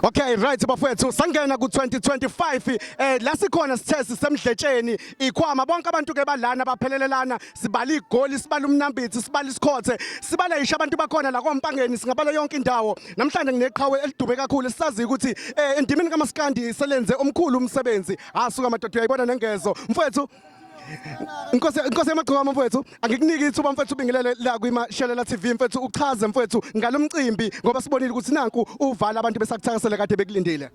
Okay, right bafowethu sangena ku2025 la sikhona sithe sisemdletsheni ikhwama bonke abantu ke badlana baphelelelana sibala igoli sibala umnambithi sibala isikhothe sibala isha abantu bakhona la kompangeni singabala yonke indawo namhlanje ngineqhawe elidube kakhulu sisazi ukuthi endimini kaMaskandi selenze omkhulu umsebenzi asuka madoda uyayibona nengezo mfowethu Inkosi yamagqokama mfowethu angikunika ithuba mfowethu ubingelele la kwiMashelela TV mfowethu uchaze mfowethu ngalomcimbi ngoba sibonile ukuthi nanku uvala abantu besakuthakasela kade bekulindile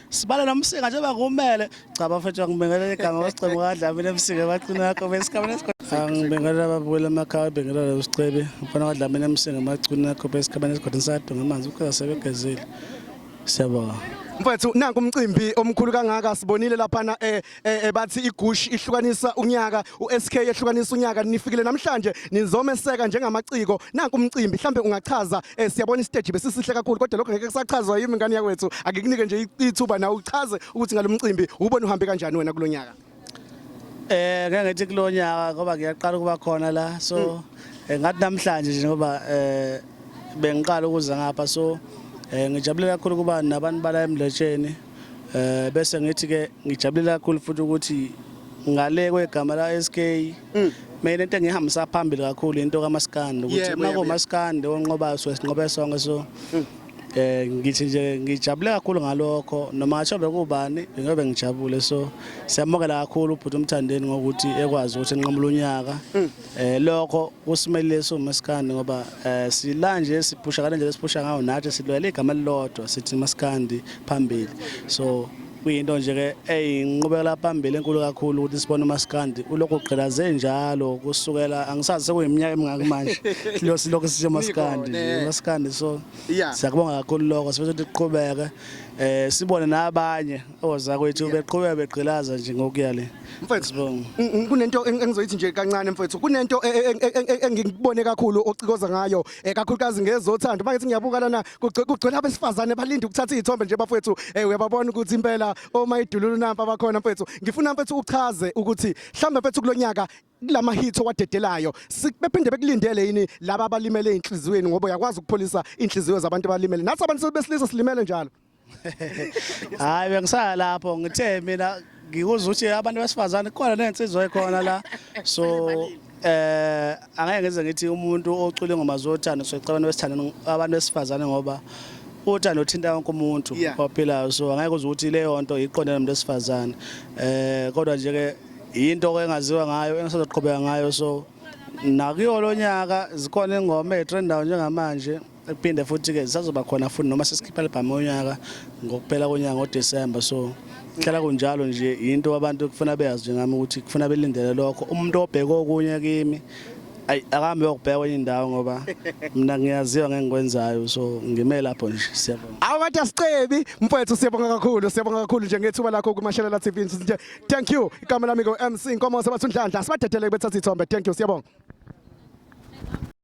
Sibala nomsika njengoba kumele cha bafethu ngibingelela igama wasicebo kaDlamini emsika baqina yakho besikhamene esigodini ngibingelela ababulela emakhaya ngibingelela uSicebe mfana kaDlamini emsika baqina yakho besikhamene esigodini sadwa ngamanzi ukho sebegezile siyabonga Mfowethu nanku umcimbi omkhulu kangaka sibonile lapha bathi igush ihlukanisa unyaka uSK ehlukanisa unyaka nifikile namhlanje nizomeseka njengamaciko nanku umcimbi mhlambe ungachaza siyabona istage besisihle kakhulu kodwa lokho ngeke kusachazwa yimi ngani yakwethu akukunike nje ithuba na uchaze ukuthi ngalomcimbi ubone uhambe kanjani wena kulonyaka ngeke ngithi kulonyaka ngoba ngiyaqala kuba khona la so ngathi namhlanje nje ngoba bengiqala ukuza ngapha so ngijabule kakhulu kuba nabantu bala emdletsheni bese ngithi ke ngijabule kakhulu futhi ukuthi ngale kwegama la SK mina into engihambisa phambili kakhulu into kaMaskandi ukuthi mako Maskandi onqobayo sinqobe sonke so ngithi nje ngijabule kakhulu ngalokho noma ngisho kubani ngobe ngijabule so siyamukela kakhulu ubhuti umthandeni ngokuthi ekwazi ukuthi enqamula unyaka lokho kusimelile soMaskandi ngoba silanje siphusha kale nje siphusha ngayo nathi silwele igama lilodwa sithi Maskandi phambili so kuyinto nje ke eyinqubekela phambili enkulu kakhulu ukuthi sibone uMaskandi ulokho uqhelaze njalo kusukela angisazi sekuyiminyaka emingaki manje silokho sisho Maskandi so siyakubonga kakhulu lokho sifuna ukuthi siqhubeke sibone nabanye ozakwethu beqhubeka begqilaza nje ngokuyale mfowethu kunento engizoyithi nje kancane mfowethu kunento engikubone kakhulu ocikoza ngayo kakhulukazi ngezothando manje ngiyabuka lana kugcwele abesifazane balinde ukuthatha izithombe nje bafowethu uyababona ukuthi impela omayidululu nampa abakhona mfowethu ngifuna mfowethu uchaze ukuthi mhlambe mfowethu kulonyaka kulama hits owadedelayo bephinde bekulindele yini laba abalimele inhliziyweni ngoba uyakwazi ukupholisa inhliziyo zabantu abalimele nathi abantu besilisa silimele njalo hayi bengisala lapho ngithe mina ngikuza ukuthi abantu besifazane khona nensizwa ekhona la so angeke ngize ngithi umuntu ocula ingoma zothando soyicabana besithandana abantu besifazane ngoba uthando uthinta wonke umuntu ophilayo so angeke uze ukuthi leyo nto iqonde nomuntu besifazane kodwa nje ke into engaziwa ngayo engisazoqhubeka ngayo so nakuyo lonyaka zikhona ingoma ezitrendayo njengamanje kuphinde futhi ke zisazoba khona futhi noma sesikhipha album yonyaka ngokuphela konyaka ngoDecember so hlala kunjalo nje into abantu kufuna beyazi njengami ukuthi kufuna belindele lokho umuntu obheka okunye kimi akambe ukubheka kwenye indawo ngoba mina ngiyaziwa ngengikwenzayo so ngime lapho nje siyabonga awukade asicebi mfowethu siyabonga kakhulu nje ngethuba lakho kuMashelela TV nje thank you igama lami ngo MC Nkomo sebathundlandla sibadedele bethatha izithombe thank you siyabonga